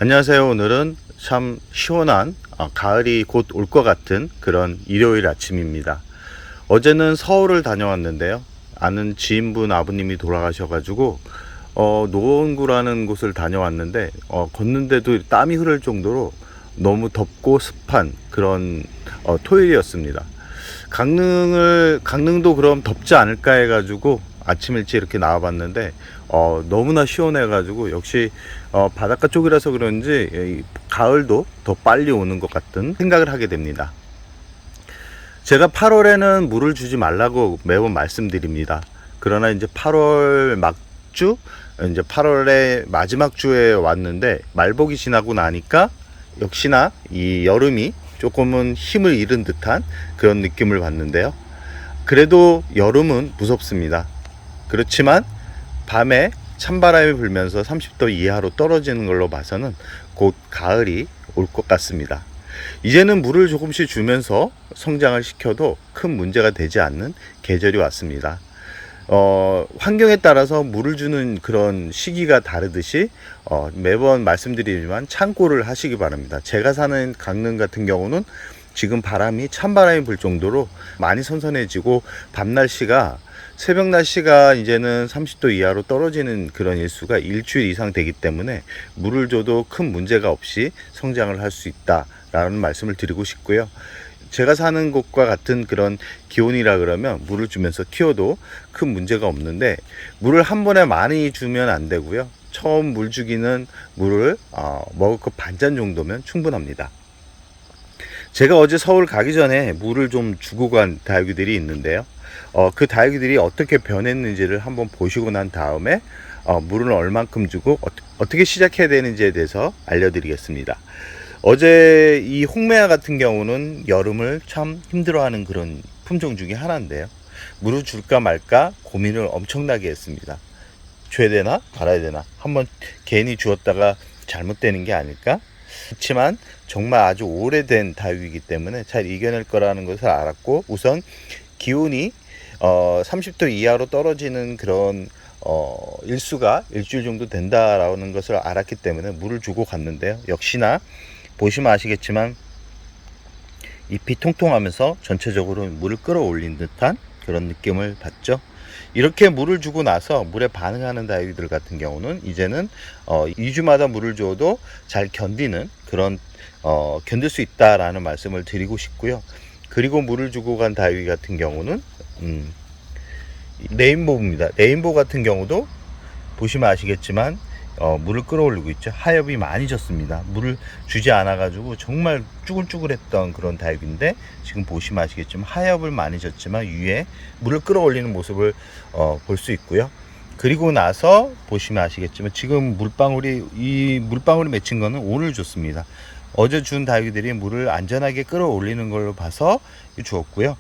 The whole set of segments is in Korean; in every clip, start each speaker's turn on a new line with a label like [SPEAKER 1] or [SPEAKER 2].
[SPEAKER 1] 안녕하세요. 오늘은 참 시원한 가을이 곧 올 것 같은 그런 일요일 아침입니다. 어제는 서울을 다녀왔는데요. 아는 지인분 아버님이 돌아가셔가지고 노원구라는 곳을 다녀왔는데 걷는데도 땀이 흐를 정도로 너무 덥고 습한 그런 토요일이었습니다. 강릉도 그럼 덥지 않을까 해가지고 아침 일찍 이렇게 나와봤는데 너무나 시원해가지고 역시 바닷가 쪽이라서 그런지 가을도 더 빨리 오는 것 같은 생각을 하게 됩니다. 제가 8월에는 물을 주지 말라고 매번 말씀드립니다. 그러나 이제 8월 막주, 이제 8월의 마지막 주에 왔는데 말복이 지나고 나니까 역시나 이 여름이 조금은 힘을 잃은 듯한 그런 느낌을 받는데요. 그래도 여름은 무섭습니다. 그렇지만 밤에 찬바람이 불면서 30도 이하로 떨어지는 걸로 봐서는 곧 가을이 올 것 같습니다. 이제는 물을 조금씩 주면서 성장을 시켜도 큰 문제가 되지 않는 계절이 왔습니다. 환경에 따라서 물을 주는 그런 시기가 다르듯이 매번 말씀드리지만 참고를 하시기 바랍니다. 제가 사는 강릉 같은 경우는 지금 찬바람이 불 정도로 많이 선선해지고 밤 날씨가 새벽 날씨가 이제는 30도 이하로 떨어지는 그런 일수가 일주일 이상 되기 때문에 물을 줘도 큰 문제가 없이 성장을 할 수 있다라는 말씀을 드리고 싶고요. 제가 사는 곳과 같은 그런 기온이라 그러면 물을 주면서 키워도 큰 문제가 없는데 물을 한 번에 많이 주면 안 되고요. 처음 물 주기는 물을 먹을 것 반잔 정도면 충분합니다. 제가 어제 서울 가기 전에 물을 좀 주고 간 다육이들이 있는데요. 그 다육이들이 어떻게 변했는지를 한번 보시고 난 다음에 물을 얼만큼 주고 어떻게 시작해야 되는지에 대해서 알려드리겠습니다. 어제 이 홍매화 같은 경우는 여름을 참 힘들어하는 그런 품종 중에 하나인데요. 물을 줄까 말까 고민을 엄청나게 했습니다. 줘야 되나 말아야 되나, 한번 괜히 주었다가 잘못되는 게 아닐까. 그렇지만 정말 아주 오래된 다육이기 때문에 잘 이겨낼 거라는 것을 알았고, 우선 기온이 30도 이하로 떨어지는 그런 일수가 일주일 정도 된다라는 것을 알았기 때문에 물을 주고 갔는데요. 역시나 보시면 아시겠지만 잎이 통통하면서 전체적으로 물을 끌어올린 듯한 그런 느낌을 받죠. 이렇게 물을 주고 나서 물에 반응하는 다육이들 같은 경우는 이제는 2주마다 물을 줘도 잘 견디는 그런 견딜 수 있다라는 말씀을 드리고 싶고요. 그리고 물을 주고 간 다육이 같은 경우는 레인보우입니다. 레인보우 같은 경우도 보시면 아시겠지만 물을 끌어올리고 있죠. 하엽이 많이 졌습니다. 물을 주지 않아 가지고 정말 쭈글쭈글했던 그런 다육인데 지금 보시면 아시겠지만 하엽을 많이 졌지만 위에 물을 끌어올리는 모습을 볼 수 있고요. 그리고 나서 보시면 아시겠지만 지금 물방울이 맺힌 거는 오늘 줬습니다. 어제 준 다육이들이 물을 안전하게 끌어올리는 걸로 봐서 주었고요.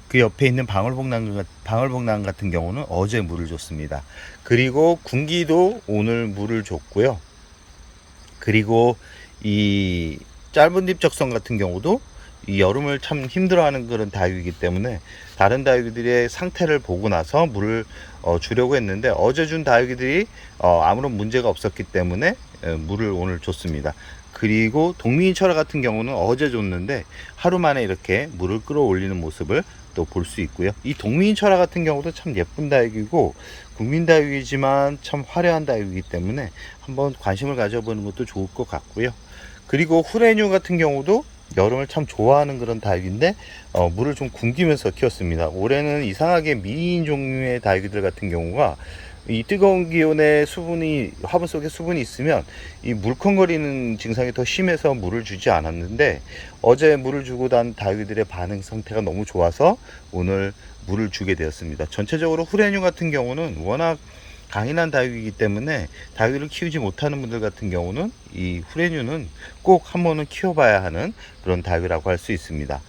[SPEAKER 1] 그 옆에 있는 방울복랑 같은 경우는 어제 물을 줬습니다. 그리고 군기도 오늘 물을 줬고요. 그리고 이 짧은 잎적성 같은 경우도 이 여름을 참 힘들어하는 그런 다육이기 때문에 다른 다육이들의 상태를 보고 나서 물을 주려고 했는데 어제 준 다육이들이 아무런 문제가 없었기 때문에 물을 오늘 줬습니다. 그리고 동미인철화 같은 경우는 어제 줬는데 하루 만에 이렇게 물을 끌어올리는 모습을 또 볼 수 있고요. 이 동미인철화 같은 경우도 참 예쁜 다육이고 국민 다육이지만 참 화려한 다육이기 때문에 한번 관심을 가져보는 것도 좋을 것 같고요. 그리고 후레뉴 같은 경우도 여름을 참 좋아하는 그런 다육인데 물을 좀 굶기면서 키웠습니다. 올해는 이상하게 미인 종류의 다육이들 같은 경우가 이 뜨거운 기온에 화분 속에 수분이 있으면 이 물컹거리는 증상이 더 심해서 물을 주지 않았는데 어제 물을 주고 난 다육이들의 반응 상태가 너무 좋아서 오늘 물을 주게 되었습니다. 전체적으로 후레뉴 같은 경우는 워낙 강인한 다육이기 때문에 다육이를 키우지 못하는 분들 같은 경우는 이 후레뉴는 꼭 한 번은 키워봐야 하는 그런 다육이라고 할 수 있습니다.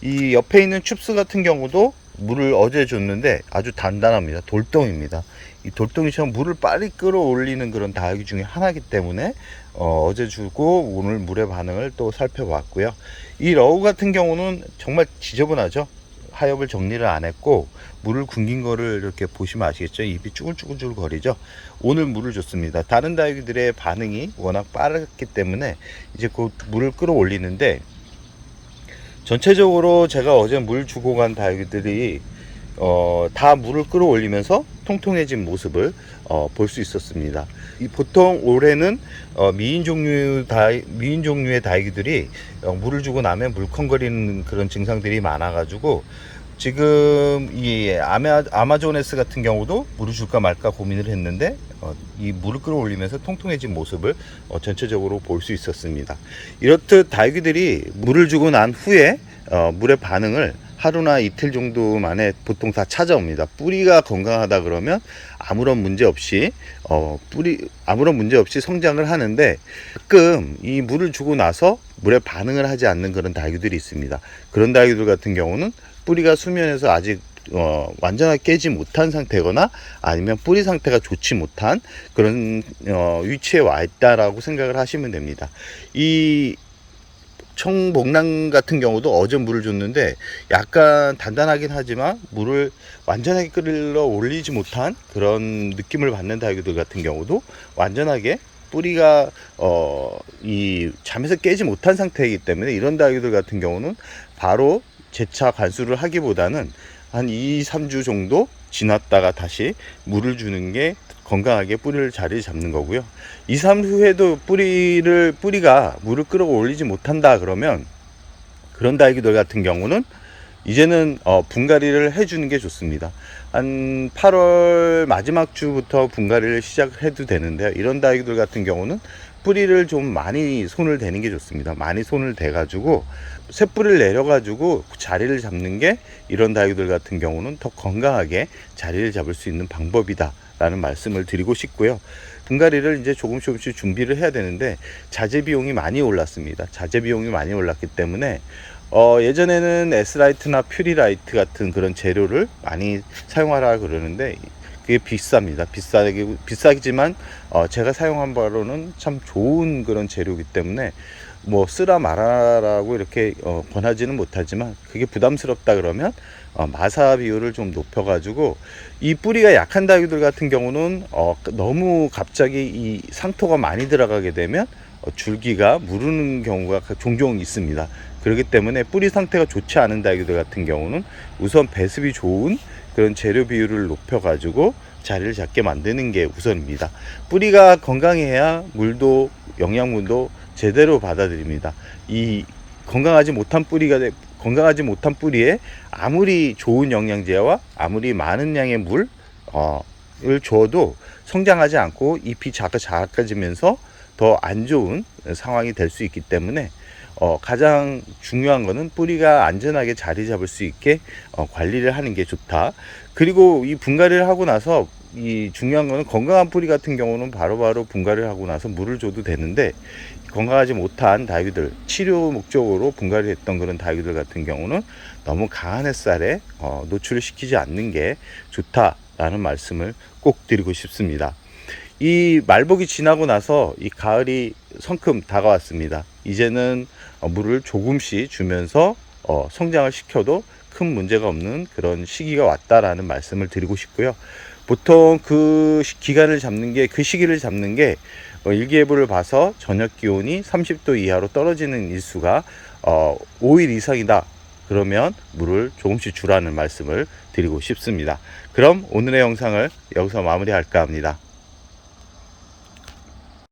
[SPEAKER 1] 이 옆에 있는 춥스 같은 경우도 물을 어제 줬는데 아주 단단합니다. 돌덩입니다. 이 돌덩이처럼 물을 빨리 끌어올리는 그런 다육이 중에 하나이기 때문에 어제 주고 오늘 물의 반응을 또 살펴봤고요. 이 러우 같은 경우는 정말 지저분하죠. 하엽을 정리를 안 했고 물을 굶긴 거를 이렇게 보시면 아시겠죠. 입이 쭈글쭈글 거리죠. 오늘 물을 줬습니다. 다른 다육이들의 반응이 워낙 빠르기 때문에 이제 곧 물을 끌어올리는데, 전체적으로 제가 어제 물 주고 간 다육이들이 다 물을 끌어올리면서 통통해진 모습을 볼 수 있었습니다. 보통 올해는 미인 종류의 다육이들이 물을 주고 나면 물컹거리는 그런 증상들이 많아가지고, 지금 이 아마조네스 같은 경우도 물을 줄까 말까 고민을 했는데 이 물을 끌어올리면서 통통해진 모습을 전체적으로 볼 수 있었습니다. 이렇듯 다육이들이 물을 주고 난 후에 물의 반응을 하루나 이틀 정도 만에 보통 다 찾아옵니다. 뿌리가 건강하다 그러면 아무런 문제 없이 성장을 하는데, 가끔 이 물을 주고 나서 물에 반응을 하지 않는 그런 다육이들이 있습니다. 그런 다육이들 같은 경우는 뿌리가 수면에서 아직 완전하게 깨지 못한 상태거나 아니면 뿌리 상태가 좋지 못한 그런 위치에 와 있다라고 생각을 하시면 됩니다. 이 청목랑 같은 경우도 어제 물을 줬는데 약간 단단하긴 하지만 물을 완전하게 끌어 올리지 못한 그런 느낌을 받는 다육이들 같은 경우도 완전하게 뿌리가 이 잠에서 깨지 못한 상태이기 때문에, 이런 다육이들 같은 경우는 바로 재차 관수를 하기보다는 한 2-3주 정도 지났다가 다시 물을 주는 게 건강하게 뿌리를 자리 잡는 거고요. 2-3주 후에도 뿌리가 물을 끌어올리지 못한다 그러면, 그런 다육이들 같은 경우는 이제는 분갈이를 해주는 게 좋습니다. 한 8월 마지막 주부터 분갈이를 시작해도 되는데요. 이런 다육이들 같은 경우는 뿌리를 좀 많이 손을 대는 게 좋습니다. 많이 손을 대가지고 쇳뿌리를 내려가지고 자리를 잡는 게 이런 다육이들 같은 경우는 더 건강하게 자리를 잡을 수 있는 방법이다 라는 말씀을 드리고 싶고요. 분갈이를 이제 조금씩 준비를 해야 되는데 자재 비용이 많이 올랐습니다. 자재 비용이 많이 올랐기 때문에 예전에는 S라이트나 퓨리라이트 같은 그런 재료를 많이 사용하라 그러는데 그게 비쌉니다. 비싸지만 제가 사용한 바로는 참 좋은 그런 재료이기 때문에 뭐 쓰라 말아라고 이렇게 권하지는 못하지만, 그게 부담스럽다 그러면 마사 비율을 좀 높여 가지고, 이 뿌리가 약한 다육이들 같은 경우는 너무 갑자기 이 상토가 많이 들어가게 되면 줄기가 무르는 경우가 종종 있습니다. 그렇기 때문에 뿌리 상태가 좋지 않은 다육이들 같은 경우는 우선 배습이 좋은 그런 재료 비율을 높여 가지고 자리를 잡게 만드는 게 우선입니다. 뿌리가 건강해야 물도 영양분도 제대로 받아들입니다. 이 건강하지 못한 뿌리에 아무리 좋은 영양제와 아무리 많은 양의 물을 줘도 성장하지 않고 잎이 작아지면서 더 안 좋은 상황이 될 수 있기 때문에 가장 중요한 거는 뿌리가 안전하게 자리 잡을 수 있게 관리를 하는 게 좋다. 그리고 이 분갈이를 하고 나서 이 중요한 거는, 건강한 뿌리 같은 경우는 바로바로 분갈이를 하고 나서 물을 줘도 되는데, 건강하지 못한 다육이들, 치료 목적으로 분갈이 했던 그런 다육이들 같은 경우는 너무 강한 햇살에 노출을 시키지 않는 게 좋다라는 말씀을 꼭 드리고 싶습니다. 이 말복이 지나고 나서 이 가을이 성큼 다가왔습니다. 이제는 물을 조금씩 주면서 성장을 시켜도 큰 문제가 없는 그런 시기가 왔다라는 말씀을 드리고 싶고요. 보통 그 시기를 잡는 게 일기예보를 봐서 저녁 기온이 30도 이하로 떨어지는 일수가 5일 이상이다 그러면 물을 조금씩 주라는 말씀을 드리고 싶습니다. 그럼 오늘의 영상을 여기서 마무리할까 합니다.